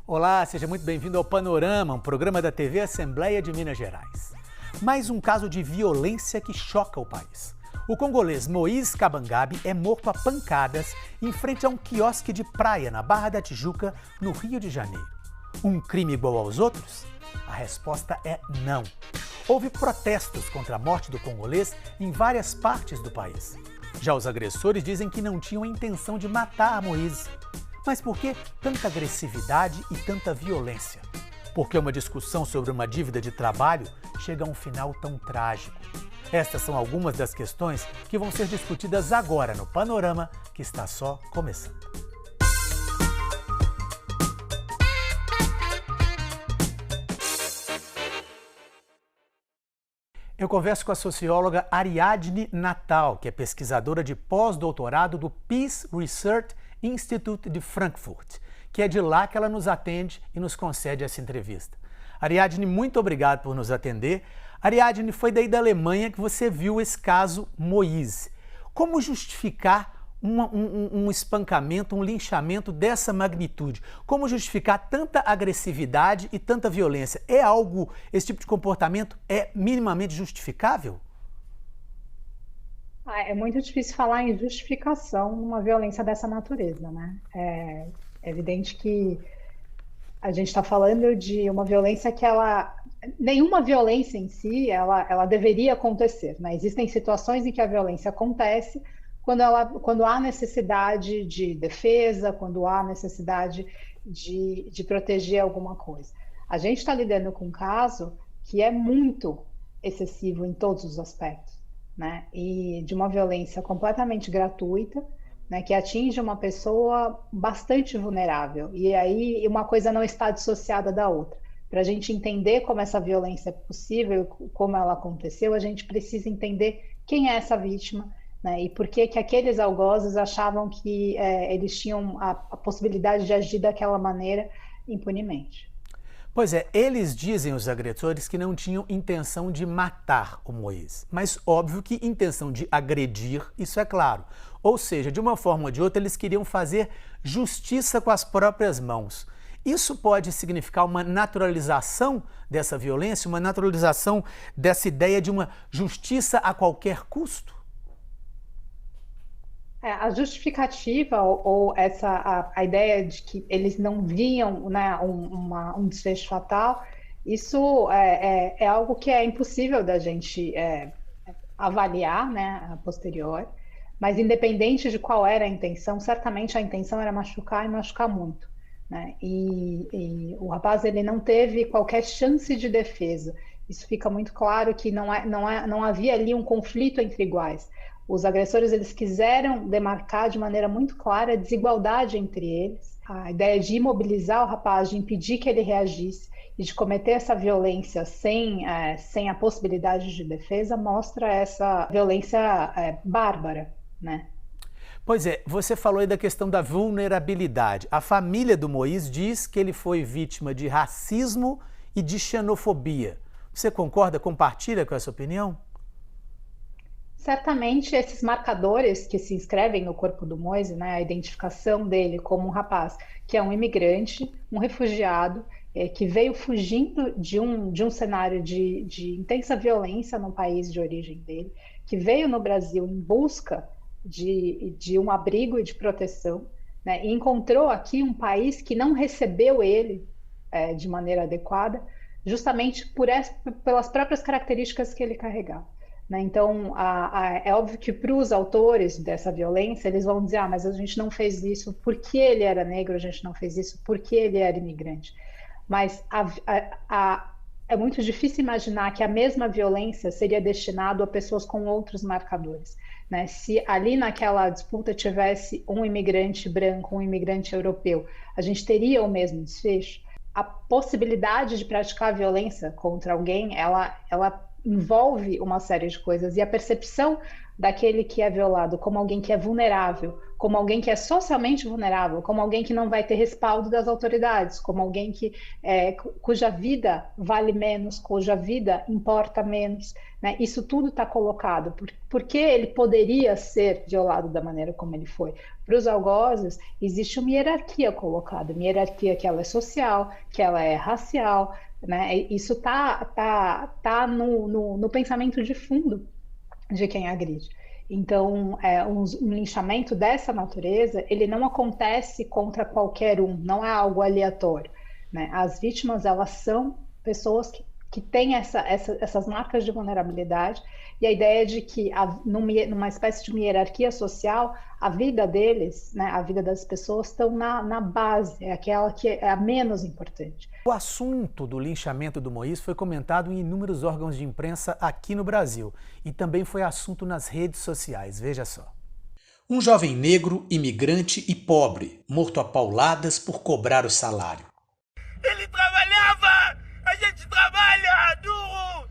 Olá, seja muito bem-vindo ao Panorama, um programa da TV Assembleia de Minas Gerais. Mais um caso de violência que choca o país. O congolês Moïse Kabangabe é morto a pancadas em frente a um quiosque de praia na Barra da Tijuca, no Rio de Janeiro. Um crime igual aos outros? A resposta é não. Houve protestos contra a morte do congolês em várias partes do país. Já os agressores dizem que não tinham a intenção de matar Moïse. Mas por que tanta agressividade e tanta violência? Por que uma discussão sobre uma dívida de trabalho chega a um final tão trágico? Estas são algumas das questões que vão ser discutidas agora no Panorama, que está só começando. Eu converso com a socióloga Ariadne Natal, que é pesquisadora de pós-doutorado do Peace Research Institute de Frankfurt, que é de lá que ela nos atende e nos concede essa entrevista. Ariadne, muito obrigado por nos atender. Ariadne, foi daí da Alemanha que você viu esse caso Moïse. Como justificar um espancamento, um linchamento dessa magnitude? Como justificar tanta agressividade e tanta violência? Esse tipo de comportamento é minimamente justificável? É muito difícil falar em justificação numa violência dessa natureza, né? É evidente que a gente está falando de uma violência que nenhuma violência em si, ela deveria acontecer, né? Existem situações em que a violência acontece quando há necessidade de defesa, quando há necessidade de proteger alguma coisa. A gente está lidando com um caso que é muito excessivo em todos os aspectos, né? E de uma violência completamente gratuita, né, que atinge uma pessoa bastante vulnerável. E aí uma coisa não está dissociada da outra. Para a gente entender como essa violência é possível, como ela aconteceu, a gente precisa entender quem é essa vítima, né, e por que aqueles algozes achavam que eles tinham a possibilidade de agir daquela maneira impunemente. Pois é, eles dizem, os agressores, que não tinham intenção de matar o Moïse. Mas óbvio que intenção de agredir, isso é claro. Ou seja, de uma forma ou de outra, eles queriam fazer justiça com as próprias mãos. Isso pode significar uma naturalização dessa violência, uma naturalização dessa ideia de uma justiça a qualquer custo? A justificativa ou a ideia de que eles não viam, né, um desfecho fatal, isso é algo que é impossível da gente avaliar, né, a posteriori, mas independente de qual era a intenção, certamente a intenção era machucar e machucar muito, né? E o rapaz ele não teve qualquer chance de defesa. Isso fica muito claro que não havia ali um conflito entre iguais. Os agressores eles quiseram demarcar de maneira muito clara a desigualdade entre eles. A ideia de imobilizar o rapaz, de impedir que ele reagisse e de cometer essa violência sem a possibilidade de defesa mostra essa violência bárbara, né? Pois é, você falou aí da questão da vulnerabilidade. A família do Moïse diz que ele foi vítima de racismo e de xenofobia. Você concorda, compartilha com essa opinião? Certamente esses marcadores que se inscrevem no corpo do Moïse, né, a identificação dele como um rapaz que é um imigrante, um refugiado, que veio fugindo de um cenário de intensa violência no país de origem dele, que veio no Brasil em busca de um abrigo e de proteção, né, e encontrou aqui um país que não recebeu ele de maneira adequada, justamente pelas próprias características que ele carregava. Né? Então, é óbvio que para os autores dessa violência, eles vão dizer, mas a gente não fez isso porque ele era negro, a gente não fez isso porque ele era imigrante. Mas é muito difícil imaginar que a mesma violência seria destinada a pessoas com outros marcadores. Né? Se ali naquela disputa tivesse um imigrante branco, um imigrante europeu, a gente teria o mesmo desfecho? A possibilidade de praticar violência contra alguém, ela envolve uma série de coisas, e a percepção daquele que é violado como alguém que é vulnerável, como alguém que é socialmente vulnerável, como alguém que não vai ter respaldo das autoridades, como alguém cuja vida vale menos, cuja vida importa menos, né? Isso tudo está colocado. Por que ele poderia ser violado da maneira como ele foi? Para os algozes, existe uma hierarquia colocada, uma hierarquia que ela é social, que ela é racial, né? Isso tá no pensamento de fundo de quem agride. Então, um linchamento dessa natureza, ele não acontece contra qualquer um, não é algo aleatório, né? As vítimas, elas são pessoas que têm essas marcas de vulnerabilidade, e a ideia de que, numa espécie de uma hierarquia social, a vida deles, né, a vida das pessoas estão na base, é aquela que é a menos importante. O assunto do linchamento do Moise foi comentado em inúmeros órgãos de imprensa aqui no Brasil e também foi assunto nas redes sociais. Veja só. Um jovem negro, imigrante e pobre, morto a pauladas por cobrar o salário. Ele trabalhava! A gente trabalha duro!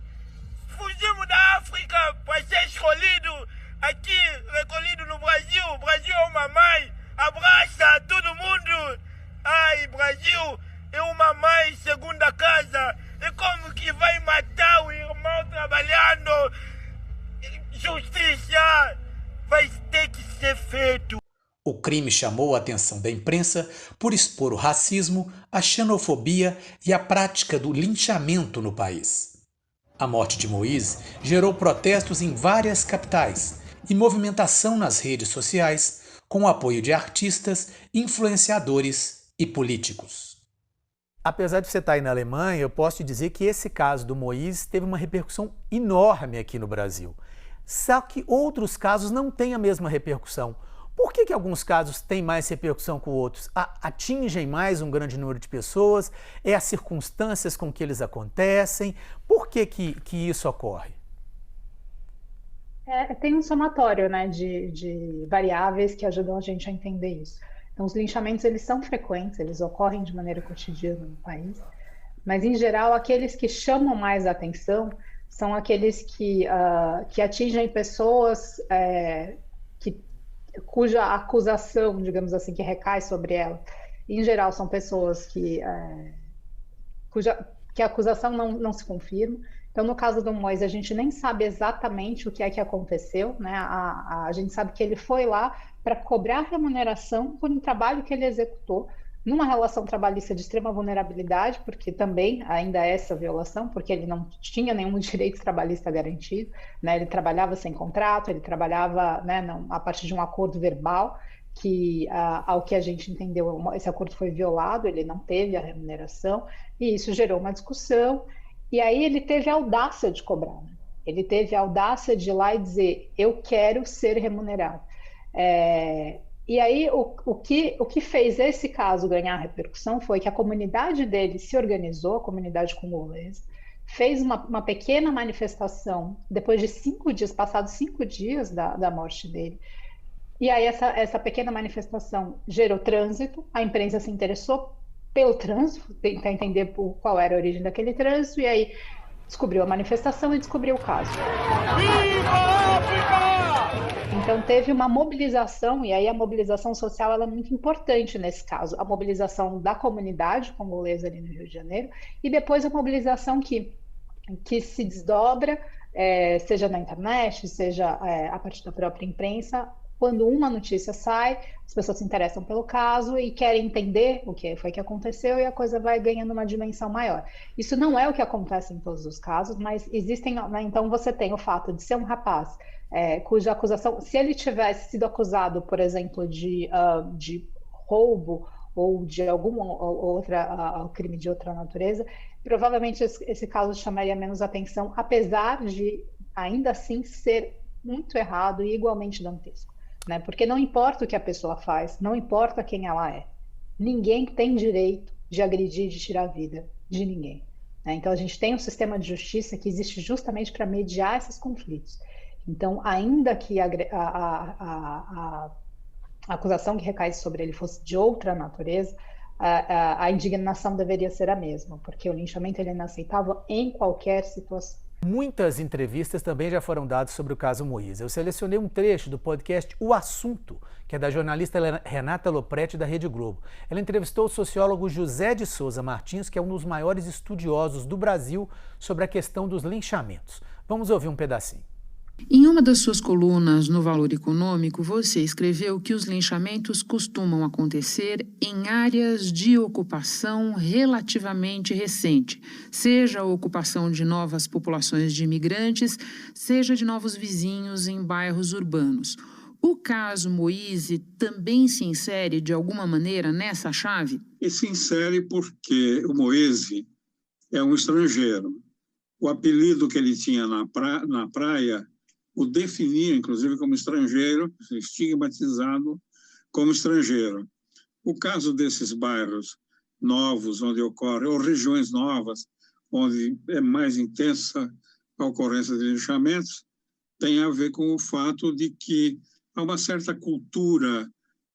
Fugimos da África para ser escolhido aqui, recolhido no Brasil. O Brasil é uma mãe, abraça todo mundo. Ai, Brasil é uma mãe segunda casa. E como que vai matar o irmão trabalhando? Justiça vai ter que ser feito. O crime chamou a atenção da imprensa por expor o racismo, a xenofobia e a prática do linchamento no país. A morte de Moise gerou protestos em várias capitais e movimentação nas redes sociais, com o apoio de artistas, influenciadores e políticos. Apesar de você estar aí na Alemanha, eu posso te dizer que esse caso do Moise teve uma repercussão enorme aqui no Brasil. Só que outros casos não têm a mesma repercussão. Por que alguns casos têm mais repercussão que outros? Atingem mais um grande número de pessoas? É as circunstâncias com que eles acontecem? Por que isso ocorre? Tem um somatório, né, de variáveis que ajudam a gente a entender isso. Então, os linchamentos, eles são frequentes, eles ocorrem de maneira cotidiana no país, mas, em geral, aqueles que chamam mais a atenção são aqueles que atingem pessoas cuja acusação, digamos assim, que recai sobre ela, em geral, são pessoas que a acusação não se confirma. Então, no caso do Moise, a gente nem sabe exatamente o que é que aconteceu, né? A gente sabe que ele foi lá para cobrar remuneração por um trabalho que ele executou, numa relação trabalhista de extrema vulnerabilidade, porque também ainda é essa violação, porque ele não tinha nenhum direito trabalhista garantido, né? Ele trabalhava sem contrato, ele trabalhava, né, a partir de um acordo verbal, que, ao que a gente entendeu, esse acordo foi violado, ele não teve a remuneração, e isso gerou uma discussão, e aí ele teve a audácia de cobrar, né? Ele teve a audácia de ir lá e dizer, eu quero ser remunerado. E aí, o que fez esse caso ganhar repercussão foi que a comunidade dele se organizou, a comunidade congolesa, fez uma pequena manifestação depois de 5 dias, passados 5 dias da morte dele. E aí, essa pequena manifestação gerou trânsito, a imprensa se interessou pelo trânsito, tentar entender qual era a origem daquele trânsito, e aí descobriu a manifestação e descobriu o caso. Viva a África! Então teve uma mobilização, e aí a mobilização social ela é muito importante nesse caso, a mobilização da comunidade congolesa ali no Rio de Janeiro, e depois a mobilização que se desdobra, seja na internet, seja a partir da própria imprensa. Quando uma notícia sai, as pessoas se interessam pelo caso e querem entender o que foi que aconteceu e a coisa vai ganhando uma dimensão maior. Isso não é o que acontece em todos os casos, mas existem, né, então você tem o fato de ser um rapaz cuja acusação, se ele tivesse sido acusado, por exemplo, de roubo ou de algum crime de outra natureza, provavelmente esse caso chamaria menos atenção, apesar de ainda assim ser muito errado e igualmente dantesco. Né? Porque não importa o que a pessoa faz, não importa quem ela é. Ninguém tem direito de agredir, de tirar a vida de ninguém. Né? Então, a gente tem um sistema de justiça que existe justamente para mediar esses conflitos. Então, ainda que a acusação que recai sobre ele fosse de outra natureza, a indignação deveria ser a mesma, porque o linchamento ele é inaceitável em qualquer situação. Muitas entrevistas também já foram dadas sobre o caso Moise. Eu selecionei um trecho do podcast O Assunto, que é da jornalista Renata Lopretti, da Rede Globo. Ela entrevistou o sociólogo José de Souza Martins, que é um dos maiores estudiosos do Brasil sobre a questão dos linchamentos. Vamos ouvir um pedacinho. Em uma das suas colunas no Valor Econômico, você escreveu que os linchamentos costumam acontecer em áreas de ocupação relativamente recente, seja a ocupação de novas populações de imigrantes, seja de novos vizinhos em bairros urbanos. O caso Moise também se insere de alguma maneira nessa chave? E se insere porque o Moise é um estrangeiro. O apelido que ele tinha na praia o definia, inclusive, como estrangeiro, estigmatizado como estrangeiro. O caso desses bairros novos, onde ocorre, ou regiões novas, onde é mais intensa a ocorrência de linchamentos, tem a ver com o fato de que há uma certa cultura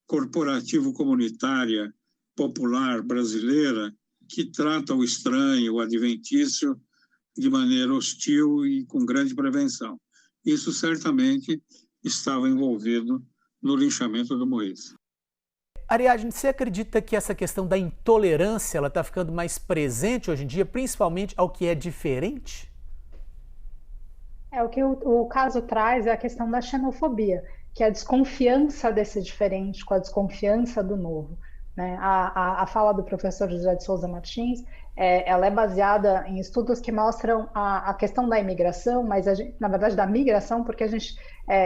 corporativo-comunitária popular brasileira que trata o estranho, o adventício, de maneira hostil e com grande prevenção. Isso certamente estava envolvido no linchamento do Moise. Ariadne, você acredita que essa questão da intolerância está ficando mais presente hoje em dia, principalmente ao que é diferente? O que o caso traz é a questão da xenofobia, que é a desconfiança desse diferente com a desconfiança do novo. Né? A fala do professor José de Souza Martins, ela é baseada em estudos que mostram a questão da imigração, mas na verdade da migração, porque a gente,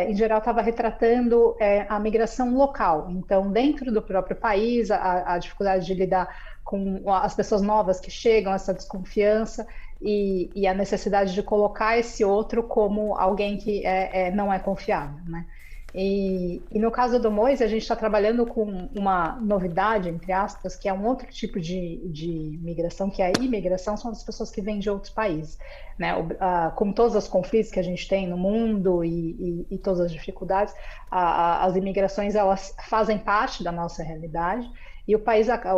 em geral, estava retratando a migração local. Então, dentro do próprio país, a dificuldade de lidar com as pessoas novas que chegam, essa desconfiança e a necessidade de colocar esse outro como alguém que não é confiável, né? E no caso do Moise, a gente está trabalhando com uma novidade, entre aspas, que é um outro tipo de migração, que é a imigração, são as pessoas que vêm de outros países. Né? Com todos os conflitos que a gente tem no mundo e todas as dificuldades, as imigrações elas fazem parte da nossa realidade e o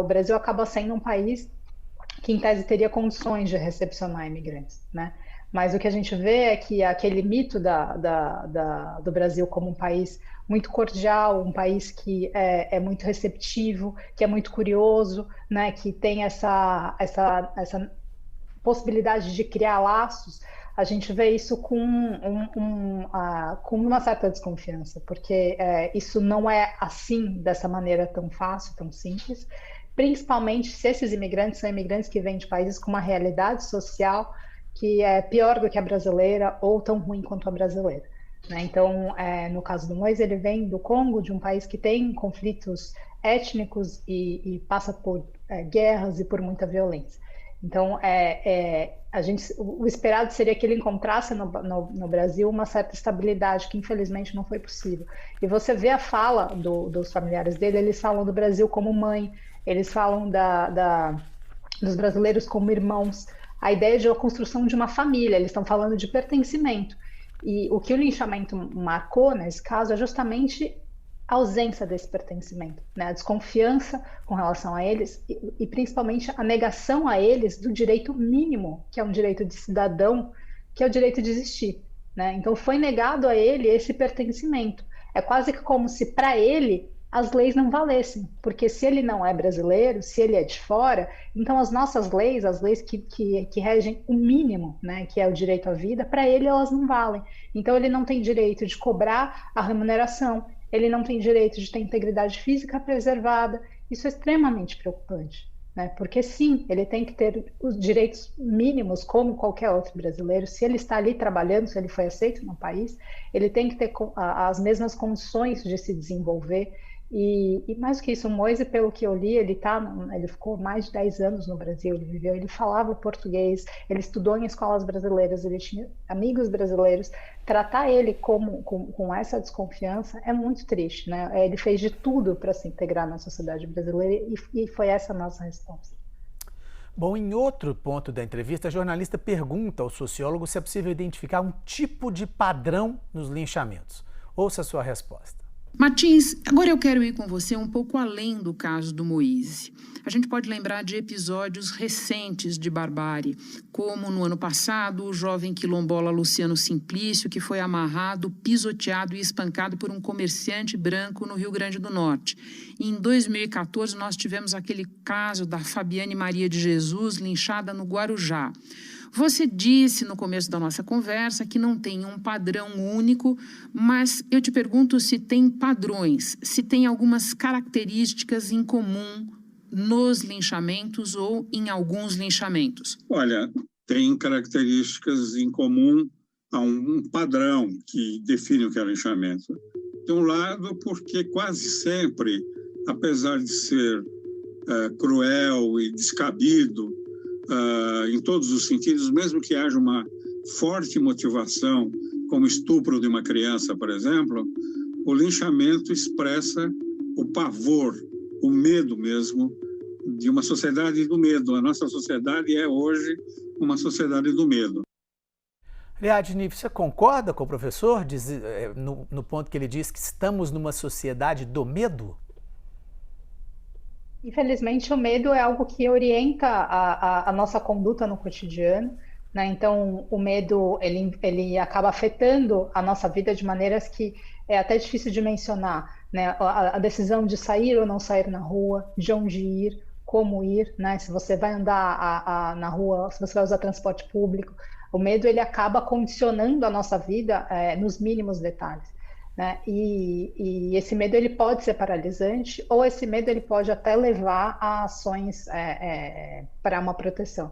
Brasil acaba sendo um país que, em tese, teria condições de recepcionar imigrantes, né? Mas o que a gente vê é que aquele mito do Brasil como um país muito cordial, um país que é muito receptivo, que é muito curioso, né, que tem essa possibilidade de criar laços, a gente vê isso com uma certa desconfiança, porque isso não é assim, dessa maneira tão fácil, tão simples, principalmente se esses imigrantes são imigrantes que vêm de países com uma realidade social que é pior do que a brasileira ou tão ruim quanto a brasileira. Né? Então, no caso do Moise, ele vem do Congo, de um país que tem conflitos étnicos e passa por guerras e por muita violência. Então, o esperado seria que ele encontrasse no Brasil uma certa estabilidade, que infelizmente não foi possível. E você vê a fala dos familiares dele, eles falam do Brasil como mãe, eles falam dos brasileiros como irmãos, a ideia de a construção de uma família, eles estão falando de pertencimento. E o que o linchamento marcou, nesse caso, é justamente a ausência desse pertencimento, né? A desconfiança com relação a eles e principalmente a negação a eles do direito mínimo, que é um direito de cidadão, que é o direito de existir. Né? Então foi negado a ele esse pertencimento. É quase que como se para ele as leis não valessem, porque se ele não é brasileiro, se ele é de fora, então as nossas leis, as leis que regem o mínimo, né, que é o direito à vida, para ele elas não valem. Então ele não tem direito de cobrar a remuneração, ele não tem direito de ter integridade física preservada. Isso é extremamente preocupante, né? Porque sim, ele tem que ter os direitos mínimos como qualquer outro brasileiro. Se ele está ali trabalhando, se ele foi aceito no país, ele tem que ter as mesmas condições de se desenvolver. E mais do que isso, o Moise, pelo que eu li, ele ficou mais de 10 anos no Brasil, ele falava português, ele estudou em escolas brasileiras, ele tinha amigos brasileiros. Tratar ele com essa desconfiança é muito triste, né? Ele fez de tudo para se integrar na sociedade brasileira e foi essa a nossa resposta. Bom, em outro ponto da entrevista, a jornalista pergunta ao sociólogo se é possível identificar um tipo de padrão nos linchamentos. Ouça a sua resposta. Martins, agora eu quero ir com você um pouco além do caso do Moise. A gente pode lembrar de episódios recentes de barbárie, como no ano passado o jovem quilombola Luciano Simplício, que foi amarrado, pisoteado e espancado por um comerciante branco no Rio Grande do Norte. E em 2014 nós tivemos aquele caso da Fabiane Maria de Jesus, linchada no Guarujá. Você disse no começo da nossa conversa que não tem um padrão único, mas eu te pergunto se tem padrões, se tem algumas características em comum nos linchamentos ou em alguns linchamentos. Olha, tem características em comum a um padrão que define o que é linchamento. De um lado, porque quase sempre, apesar de ser cruel e descabido, em todos os sentidos, mesmo que haja uma forte motivação, como estupro de uma criança, por exemplo, o linchamento expressa o pavor, o medo mesmo, de uma sociedade do medo. A nossa sociedade é hoje uma sociedade do medo. Ariadne, você concorda com o professor no ponto que ele diz que estamos numa sociedade do medo? Infelizmente, o medo é algo que orienta a nossa conduta no cotidiano, né? Então, o medo ele acaba afetando a nossa vida de maneiras que é até difícil de mencionar, né? A decisão de sair ou não sair na rua, de onde ir, como ir, né? Se você vai andar na rua, se você vai usar transporte público, o medo ele acaba condicionando a nossa vida nos mínimos detalhes, né? E esse medo ele pode ser paralisante, ou esse medo ele pode até levar a ações para uma proteção.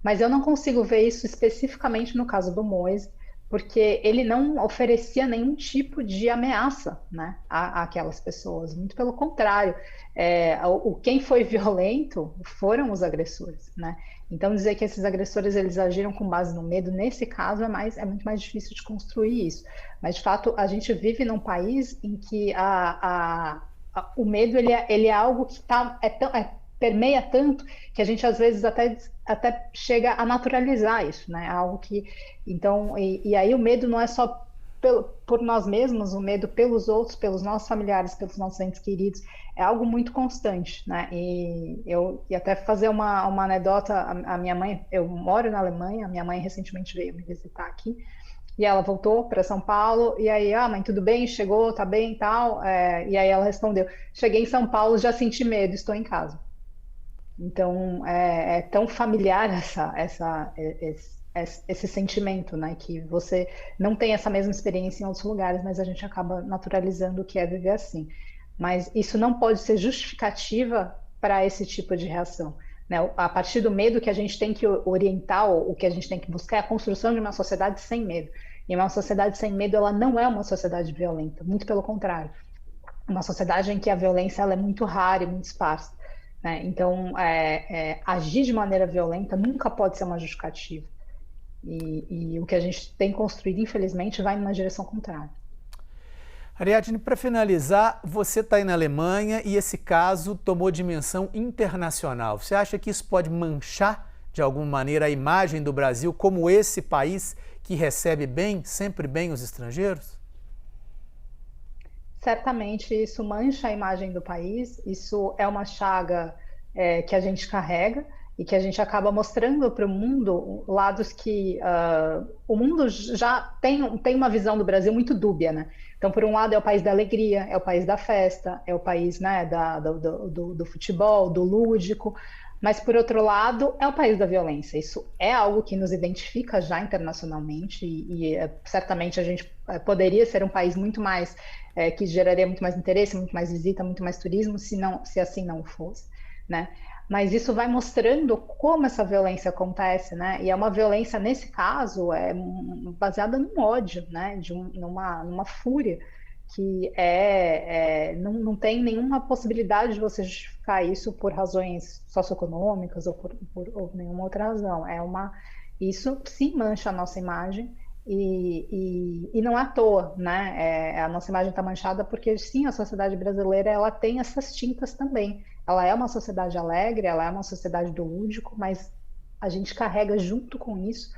Mas eu não consigo ver isso especificamente no caso do Moise, porque ele não oferecia nenhum tipo de ameaça, né, àquelas pessoas. Muito pelo contrário, quem foi violento foram os agressores, né? Então dizer que esses agressores eles agiram com base no medo, nesse caso é muito mais difícil de construir isso. Mas de fato a gente vive num país em que o medo ele é algo que permeia tanto que a gente às vezes até chega a naturalizar isso, né? Algo que então e aí o medo não é só por nós mesmos, o medo pelos outros, pelos nossos familiares, pelos nossos entes queridos, é algo muito constante, né? E até fazer uma anedota, a minha mãe, eu moro na Alemanha, a minha mãe recentemente veio me visitar aqui, e ela voltou para São Paulo, e aí, mãe, tudo bem? Chegou? Tá bem e tal? E aí ela respondeu, cheguei em São Paulo, já senti medo, estou em casa. Então, é tão familiar esse sentimento, né? Que você não tem essa mesma experiência em outros lugares, mas a gente acaba naturalizando o que é viver assim. Mas isso não pode ser justificativa para esse tipo de reação, né? A partir do medo que a gente tem que orientar, o que a gente tem que buscar é a construção de uma sociedade sem medo. E uma sociedade sem medo, ela não é uma sociedade violenta, muito pelo contrário. Uma sociedade em que a violência ela é muito rara e muito esparsa, né? Então, agir de maneira violenta nunca pode ser uma justificativa. E o que a gente tem construído, infelizmente, vai numa direção contrária. Ariadne, para finalizar, você está aí na Alemanha e esse caso tomou dimensão internacional. Você acha que isso pode manchar, de alguma maneira, a imagem do Brasil como esse país que recebe sempre bem os estrangeiros? Certamente isso mancha a imagem do país, isso é uma chaga que a gente carrega e que a gente acaba mostrando para o mundo lados que o mundo já tem uma visão do Brasil muito dúbia, né? Então, por um lado, é o país da alegria, é o país da festa, é o país, né, do futebol, do lúdico, mas, por outro lado, é o país da violência. Isso é algo que nos identifica já internacionalmente e certamente a gente poderia ser um país muito mais, que geraria muito mais interesse, muito mais visita, muito mais turismo, se assim não fosse, né? Mas isso vai mostrando como essa violência acontece, né? E é uma violência, nesse caso, baseada num ódio, né? Numa fúria, que não tem nenhuma possibilidade de você justificar isso por razões socioeconômicas ou por nenhuma outra razão. Isso sim mancha a nossa imagem e não é à toa, né? A nossa imagem está manchada porque sim, a sociedade brasileira ela tem essas tintas também. Ela é uma sociedade alegre, ela é uma sociedade do lúdico, mas a gente carrega junto com isso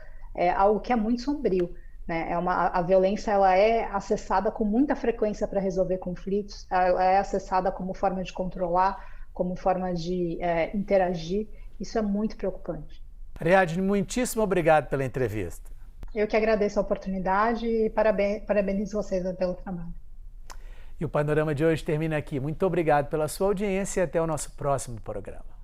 algo que é muito sombrio, né? A violência ela é acessada com muita frequência para resolver conflitos, ela é acessada como forma de controlar, como forma de interagir. Isso é muito preocupante. Ariadne, muitíssimo obrigado pela entrevista. Eu que agradeço a oportunidade e parabenizo vocês pelo trabalho. E o Panorama de hoje termina aqui. Muito obrigado pela sua audiência e até o nosso próximo programa.